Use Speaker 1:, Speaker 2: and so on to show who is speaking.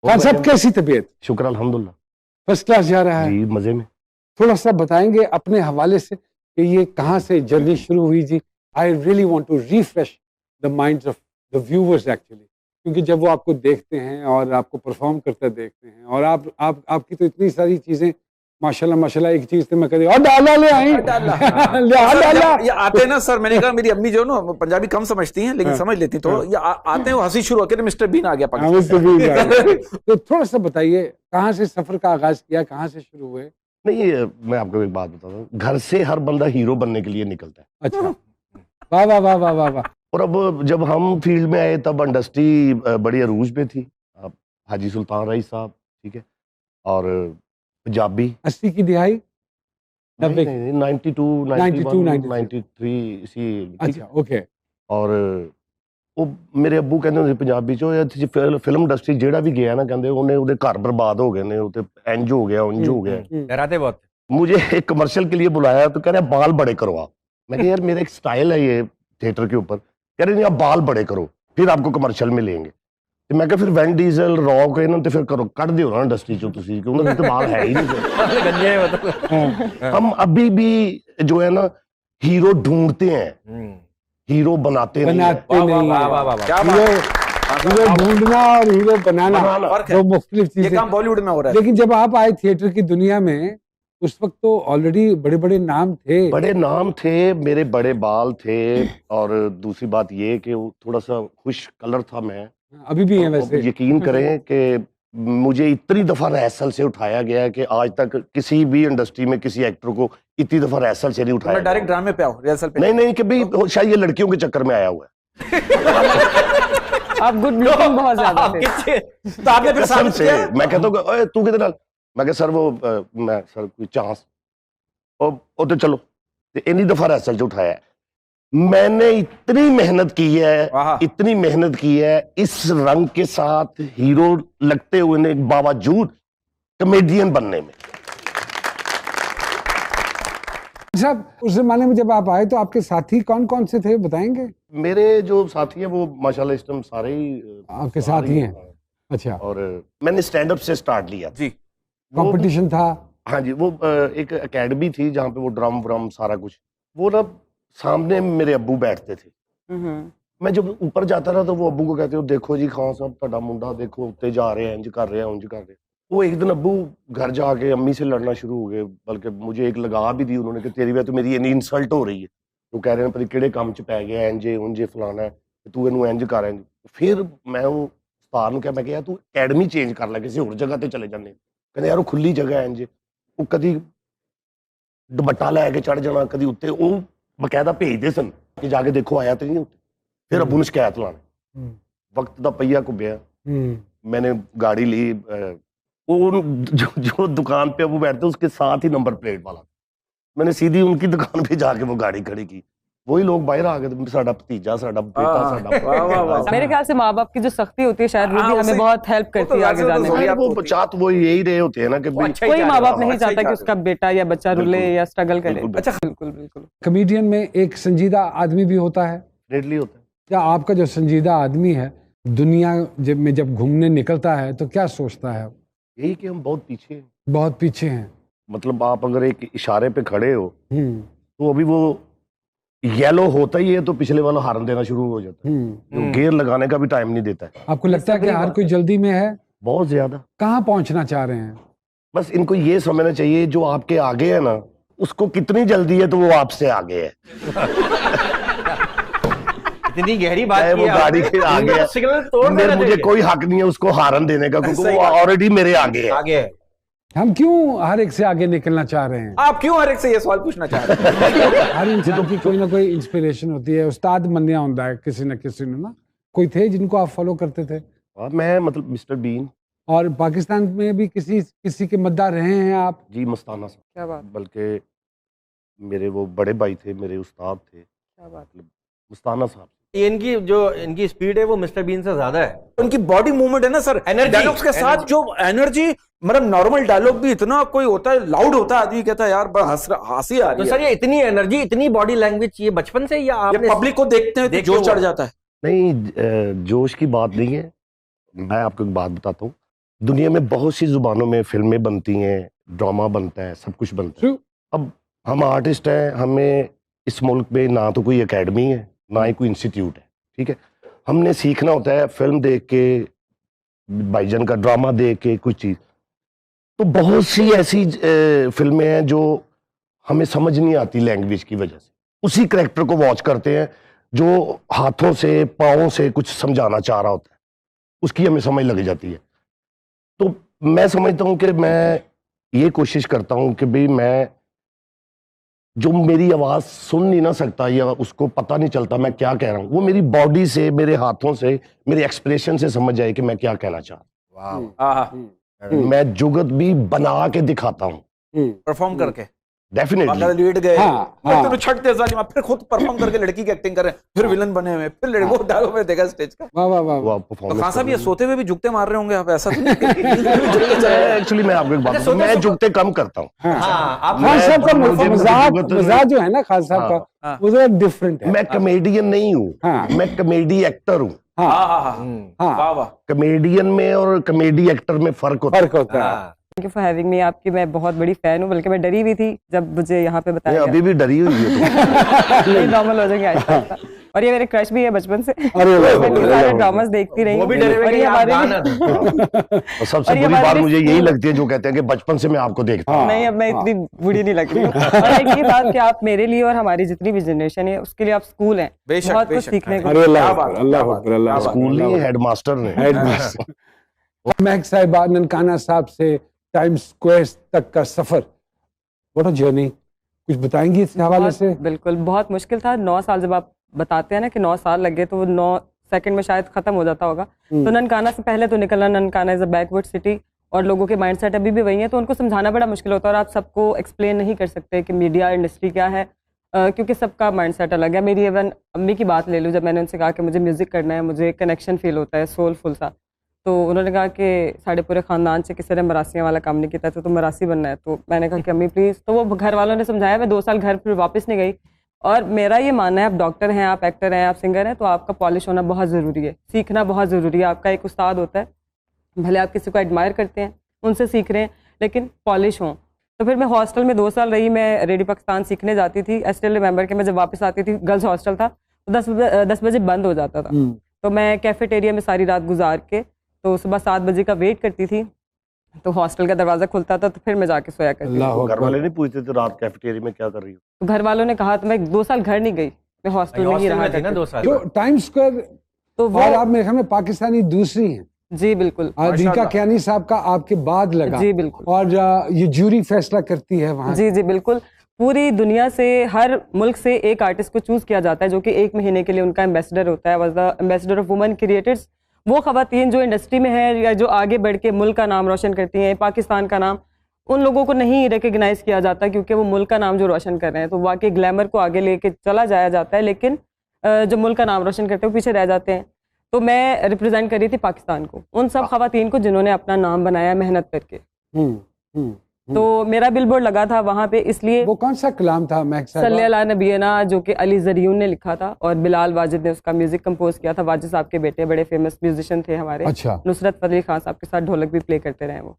Speaker 1: खान साहब कैसी तबीयत?
Speaker 2: शुक्र अल्हम्दुलिल्लाह,
Speaker 1: फर्स्ट क्लास जा रहा है
Speaker 2: जी मजे में।
Speaker 1: थोड़ा सा बताएंगे अपने हवाले से कि ये कहाँ से जर्नी शुरू हुई जी? I really want to refresh the minds of the viewers actually, क्योंकि जब वो आपको देखते हैं और आपको परफॉर्म करते देखते हैं और आपकी तो इतनी सारी चीजें माशाल्लाह माशाल्लाह, एक चीज तो मैं कह और डाला ले आई डाला
Speaker 3: ये आते हैं ना सर, मैंने कहा मेरी अम्मी जो ना पंजाबी कम समझती हैं लेकिन समझ लेती, तो ये आते हैं वो हंसी शुरू होकर मिस्टर बीन आ गया पाकिस्तान।
Speaker 1: तो थोड़ा सा बताइए कहाँ से सफर का आगाज किया, कहाँ से शुरू हुए?
Speaker 2: नहीं, मैं आपको एक बात बताता हूँ, घर से हर बंदा हीरो बनने के लिए निकलता है।
Speaker 1: अच्छा, वाह वाह वाह वाह वाह वाह।
Speaker 2: और अब जब हम फील्ड में आए तब इंडस्ट्री बड़ी अरूज पे थी। अब हाजी सुल्तान रईस साहब, ठीक है, और पंजाबी
Speaker 1: 80 की दिहाई, 90
Speaker 2: नहीं, 92 91 93 इसी, ठीक है।
Speaker 1: अच्छा ओके।
Speaker 2: और ਉਹ ਮੇਰੇ ਅੱਬੂ ਕਹਿੰਦੇ ਹੁੰਦੇ ਪੰਜਾਬੀ ਚੋਂ ਇੱਥੇ ਫਿਲਮ ਇੰਡਸਟਰੀ ਜਿਹੜਾ ਵੀ ਗਿਆ ਨਾ ਕਹਿੰਦੇ ਉਹਦੇ ਘਰ ਬर्बाद हो गए ने, ਉਹ ਤੇ ਇੰਜ हो गया उंज हो गया।
Speaker 3: डराते बहुत।
Speaker 2: मुझे एक कमर्शियल के लिए बुलाया तो कह रहे बाल बड़े करो आप। मैं कहा यार मेरा एक स्टाइल है ये थिएटर के ऊपर। कह रहे नहीं आप बाल बड़े करो फिर आपको कमर्शियल में लेंगे। तो मैं कहा फिर वैन डीजल रॉक इन्होंने तो फिर करो कट दियो ना इंडस्ट्री चो तुसी, क्योंकि तो बाल है ही नहीं। हम अभी भी जो है ना हीरो ढूंढते हैं, हीरो बनाते नहीं।
Speaker 1: हीरो ढूंढना और हीरो बनाना दो मुख्तलिफ चीजें।
Speaker 3: ये काम बॉलीवुड में हो रहा है।
Speaker 1: लेकिन जब आप आए थिएटर की दुनिया में उस वक्त तो ऑलरेडी बड़े बड़े नाम थे।
Speaker 2: बड़े नाम थे, मेरे बड़े बाल थे, और दूसरी बात ये कि वो थोड़ा सा खुश कलर था मैं।
Speaker 1: अभी भी है वैसे।
Speaker 2: यकीन करें कि मुझे इतनी दफा रिहर्सल से उठाया गया है कि आज तक किसी भी इंडस्ट्री में किसी एक्टर को इतनी दफा रिहर्सल से नहीं उठाया।
Speaker 3: डायरेक्ट ड्रामे पे आओ, रिहर्सल पे
Speaker 2: नहीं कभी, शायद ये लड़कियों के चक्कर में आया हुआ है।
Speaker 4: आप गुड लुकिंग बहुत ज्यादा थे।
Speaker 3: तो आपने फिर
Speaker 2: कसम से मैं कहता हूँ ओए तू किधर, मैं कहा सर वो मैं सर कोई चांस ओ तो चलो इतनी दफा रिहर्सल से उठाया है। मैंने इतनी मेहनत की है, इतनी मेहनत की है इस रंग के साथ हीरो लगते हुए ने बावजूद कॉमेडियन बनने में।
Speaker 1: साहब उस जमाने में जब आप आए तो आपके साथी कौन कौन से थे बताएंगे?
Speaker 2: मेरे जो साथी हैं वो माशाल्लाह इस टाइम सारे ही
Speaker 1: आपके साथ ही हैं। अच्छा।
Speaker 2: और मैंने स्टैंड अप से स्टार्ट लिया
Speaker 3: जी।
Speaker 1: कंपटीशन था?
Speaker 2: हाँ जी, वो एक एकेडमी थी जहाँ पे वो ड्रम व्रम सारा कुछ, वो ना सामने मेरे अब्बू बैठते थे। मैं जब ऊपर जाता था तो वो अब्बू को कहते हो देखो जी खान साहब ਤੁਹਾਡਾ मुंडा देखो उत्ते जा रहे हैं, इंज कर रहे हैं उंज कर रहे हैं। वो एक दिन अब्बू घर जाके अम्मी से लड़ना शुरू हो गए, बल्कि मुझे एक लगा भी दी उन्होंने कि तेरी वजह तो मेरी इन्नी इंसल्ट हो रही है। तो कह रहे हैं पता किहड़े काम च पै गया इंजे उंजे फलाना है, तू इनू इंज कर। फिर मैं वो उस्ताद नूं कहा, मैं कहा तू अकैडमी चेंज कर ले, किसी होर जगह ते चले जाने। कहते यार वो खुली जगह है इंज, वो कदी दुपट्टा लैके चढ़ जाना, कदी उत्ते वो बकायदा भेजते सन कि जाके देखो आया तो नहीं उत्ते। फिर अब्बू ने शिकायत लाने, वक्त का पहिया घुम्या, मैंने गाड़ी ली, वो जो दुकान पे वो बैठते उसके साथ ही नंबर प्लेट वाला, मैंने सीधी उनकी दुकान पे जाके वो गाड़ी खड़ी की। वही लोग बाहर आ गए, साडा भतीजा साडा बेटा साडा।
Speaker 4: मेरे ख्याल से माँ बाप की जो सख्ती होती है शायद वो भी हमें बहुत हेल्प करती है आगे जाने में।
Speaker 2: वो चाहत वो यही रहे होते हैं ना कि
Speaker 4: कोई माँ बाप नहीं चाहता कि उसका बेटा या बच्चा रुले या स्ट्रगल करे। अच्छा बिल्कुल बिल्कुल।
Speaker 1: कॉमेडियन में एक संजीदा आदमी भी होता है।
Speaker 2: डेडली होता है।
Speaker 1: क्या आपका जो संजीदा आदमी है दुनिया जब घूमने निकलता है तो क्या सोचता है?
Speaker 2: यही कि हम बहुत पीछे हैं।
Speaker 1: बहुत पीछे हैं।
Speaker 2: मतलब आप अगर एक इशारे पे खड़े हो तो अभी वो येलो होता ही है तो पिछले वाला हार्न देना शुरू हो जाता है, तो गियर लगाने का भी टाइम नहीं देता है।
Speaker 1: आपको लगता है कि हर कोई जल्दी में है?
Speaker 2: बहुत ज्यादा।
Speaker 1: कहाँ पहुंचना चाह रहे हैं?
Speaker 2: बस इनको ये समझना चाहिए जो आपके आगे है ना उसको कितनी जल्दी है तो वो आपसे आगे है।
Speaker 3: इतनी गहरी बात
Speaker 2: वो गाड़ी के आगे है, मुझे कोई हक नहीं है उसको हार्न देने का, क्योंकि वो ऑलरेडी मेरे आगे है।
Speaker 1: हम क्यों हर एक से आगे निकलना चाह रहे हैं?
Speaker 3: आप क्यों हर एक से ये सवाल पूछना चाह रहे हैं?
Speaker 1: हर इंसान की कोई ना कोई इंस्पिरेशन होती है, उस्ताद बनना होता है किसी न किसी ने ना। कोई थे जिनको आप फॉलो करते थे?
Speaker 2: मैं मतलब मिस्टर बीन।
Speaker 1: और पाकिस्तान में भी किसी के मद्दार रहे हैं आप?
Speaker 2: जी मस्ताना साहब।
Speaker 4: क्या बात।
Speaker 2: बल्कि मेरे वो बड़े भाई थे, मेरे उस्ताद थे।
Speaker 4: क्या बात।
Speaker 2: मस्ताना साहब।
Speaker 5: इनकी स्पीड है वो मिस्टर बीन से ज्यादा है।
Speaker 3: उनकी बॉडी मूवमेंट है ना सर, डायलॉग्स के साथ जो एनर्जी, मतलब नॉर्मल डायलॉग भी इतना कोई होता है लाउड होता है, आदमी कहता है यार बड़ा हंसी आ रही है।
Speaker 5: तो सर ये इतनी एनर्जी इतनी बॉडी लैंग्वेज ये बचपन से या आपने
Speaker 3: पब्लिक को देखते हैं तो जोश चढ़ जाता है?
Speaker 2: नहीं, जोश की बात नहीं है। मैं आपको एक बात बताता हूँ, दुनिया में बहुत सी जुबानों में फिल्में बनती हैं, ड्रामा बनता है, सब कुछ बनता है।
Speaker 1: True.
Speaker 2: अब हम आर्टिस्ट हैं, हमें इस मुल्क में ना तो कोई एकेडमी है ना ही कोई इंस्टीट्यूट है, ठीक है। हमने सीखना होता है फिल्म देख के, भाईजान का ड्रामा देख के कुछ चीज। तो बहुत सी ऐसी फिल्में हैं जो हमें समझ नहीं आती लैंग्वेज की वजह से, उसी करेक्टर को वॉच करते हैं जो हाथों से पाँव से कुछ समझाना चाह रहा होता है, उसकी हमें समझ लग जाती है। तो मैं समझता हूँ कि मैं ये कोशिश करता हूँ कि भाई मैं जो मेरी आवाज सुन नहीं ना सकता या उसको पता नहीं चलता मैं क्या कह रहा हूँ, वो मेरी बॉडी से, मेरे हाथों से, मेरे एक्सप्रेशन से समझ जाए कि मैं क्या कहना चाह रहा हूँ। मैं जुगत भी बना के दिखाता हूँ,
Speaker 3: परफॉर्म करके
Speaker 2: डेफिनेटली।
Speaker 3: लेट गए,
Speaker 1: हाँ।
Speaker 3: तो छटते जालिम, फिर खुद परफॉर्म करके लड़की की एक्टिंग कर रहे हैं, फिर विलन बने हुए, फिर लड़को डालो में देखा स्टेज का।
Speaker 1: वाह वाह वाह।
Speaker 3: तो खान साहब ये सोते हुए भी जुगते मार रहे होंगे आप, ऐसा तो नहीं?
Speaker 2: एक्चुअली मैं आपको एक बात बताऊं, मैं जुगते कम करता हूँ।
Speaker 1: खान साहब का मजाक जो है ना खान साहब का, वो जरा डिफरेंट है।
Speaker 2: मैं कॉमेडियन नहीं हूँ, मैं कॉमेडी एक्टर हूँ। कॉमेडियन में और कॉमेडी एक्टर में फर्क होता है।
Speaker 4: Thank you for having me. आपकी मैं बहुत बड़ी फैन हूँ, बल्कि मैं डरी हुई थी जब मुझे यहाँ पे बताया
Speaker 2: अभी भी डरी हुई है
Speaker 4: नहीं, नॉर्मल हो जाएंगे आहिस्ता आहिस्ता। और ये मेरे क्रश भी है बचपन से, सारे ड्रामास देखती रही।
Speaker 5: वो भी डरे हुए
Speaker 4: और
Speaker 5: कि
Speaker 4: ये
Speaker 5: आप
Speaker 4: हमारे
Speaker 5: गाना दो।
Speaker 2: और सबसे बुरी बात मुझे यही लगती है जो कहते हैं कि बचपन से मैं आपको देखता हूँ।
Speaker 4: नहीं, अब मैं इतनी बुरी नहीं लग रही हूँ। और एक ये बात कि आप मेरे लिए और हमारी जितनी भी जनरेशन है उसके लिए आप स्कूल हैं, बहुत कुछ सीखने को।
Speaker 1: अल्लाह
Speaker 2: स्कूल नहीं, हेडमास्टर ने।
Speaker 1: महक साहिबा, ननकाना साहब से टाइम्स स्क्वायर तक का सफर, व्हाट अ जर्नी, कुछ बताएंगी इस हवाले से?
Speaker 4: बिल्कुल, बहुत मुश्किल था। 9 साल, जब आप बताते हैं ना कि 9 साल लगे, तो वो 9 सेकंड में शायद खत्म हो जाता होगा। तो ननकाना से पहले तो निकलना, Nankana is a backward city और लोगों के माइंडसेट अभी भी वही है, तो उनको समझाना बड़ा मुश्किल होता है। और आप सबको एक्सप्लेन नहीं कर सकते कि मीडिया इंडस्ट्री क्या है, क्योंकि सबका माइंडसेट अलग है। मेरी इवन अम्मी की बात ले लूँ, जब मैंने उनसे कहा कि मुझे म्यूजिक करना है, मुझे कनेक्शन फील होता है सोलफुल सा, तो उन्होंने कहा कि साढ़े पूरे ख़ानदान से किसी ने मरासियाँ वाला काम नहीं किया, तो तुम मरासी बनना है। तो मैंने कहा कि अम्मी प्लीज़। तो वो घर वालों ने समझाया, मैं 2 साल घर फिर वापस नहीं गई। और मेरा ये मानना है, आप डॉक्टर हैं, आप एक्टर हैं, आप सिंगर हैं, तो आपका पॉलिश होना बहुत ज़रूरी है, सीखना बहुत ज़रूरी है। आपका एक उस्ताद होता है, भले आप किसी को एडमायर करते हैं, उनसे सीख रहे हैं, लेकिन पॉलिश हों। तो फिर मैं हॉस्टल में 2 साल रही, मैं रेडियो पाकिस्तान सीखने जाती थी। आई स्टिल रिमेंबर कि मैं जब वापस आती थी, गर्ल्स हॉस्टल था, तो 10 बजे बंद हो जाता था। तो मैं कैफेटेरिया में सारी रात गुजार के, तो सुबह 7 बजे का वेट करती थी, तो हॉस्टल का दरवाजा खुलता था, तो फिर मैं जाके सोया करती थी।
Speaker 2: घर वाले नहीं पूछते थे रात कैफेटेरिया में क्या कर रही हो?
Speaker 4: तो घर वालों ने कहा, तो मैं 2 साल घर नहीं गई, मैं हॉस्टल में ही रहा
Speaker 5: थी ना 2 साल।
Speaker 1: जो टाइम्स स्क्वायर,
Speaker 4: तो वो
Speaker 1: और आप मेरे ख्याल में पाकिस्तानी दूसरी हैं।
Speaker 4: जी बिल्कुल,
Speaker 1: दीका कियानी साहब का आपके बाद लगा।
Speaker 4: जी बिल्कुल।
Speaker 1: और ये जूरी फैसला करती है वहाँ।
Speaker 4: जी बिल्कुल। पूरी दुनिया से, हर मुल्क से एक आर्टिस्ट को चूज किया जाता है, जो कि 1 महीने के लिए उनका एम्बेसडर होता है। Was the ambassador of women creators. वो खवातीन जो इंडस्ट्री में है या जो आगे बढ़ के मुल्क का नाम रोशन करती हैं, पाकिस्तान का नाम, उन लोगों को नहीं रिकग्नाइज किया जाता, क्योंकि वो मुल्क का नाम जो रोशन कर रहे हैं, तो वाकई ग्लैमर को आगे लेके चला जाया जाता है, लेकिन जो मुल्क का नाम रोशन करते हैं वो पीछे रह जाते हैं। तो मैं रिप्रेजेंट कर रही थी पाकिस्तान को, उन सब खवातीन को जिन्होंने अपना नाम बनाया मेहनत करके। तो मेरा बिलबोर्ड लगा था वहाँ पे, इसलिए।
Speaker 1: वो कौन सा कलाम था महक साहिबा?
Speaker 4: सल्लल्लाहु अलैहि नबीना, जो कि अली ज़रियून ने लिखा था, और बिलाल वाजिद ने उसका म्यूजिक कंपोज किया था। वाजिद साहब के बेटे बड़े फेमस म्यूजिशियन थे हमारे।
Speaker 1: अच्छा।
Speaker 4: नुसरत फतेह अली खान साहब के साथ ढोलक भी प्ले करते रहे वो।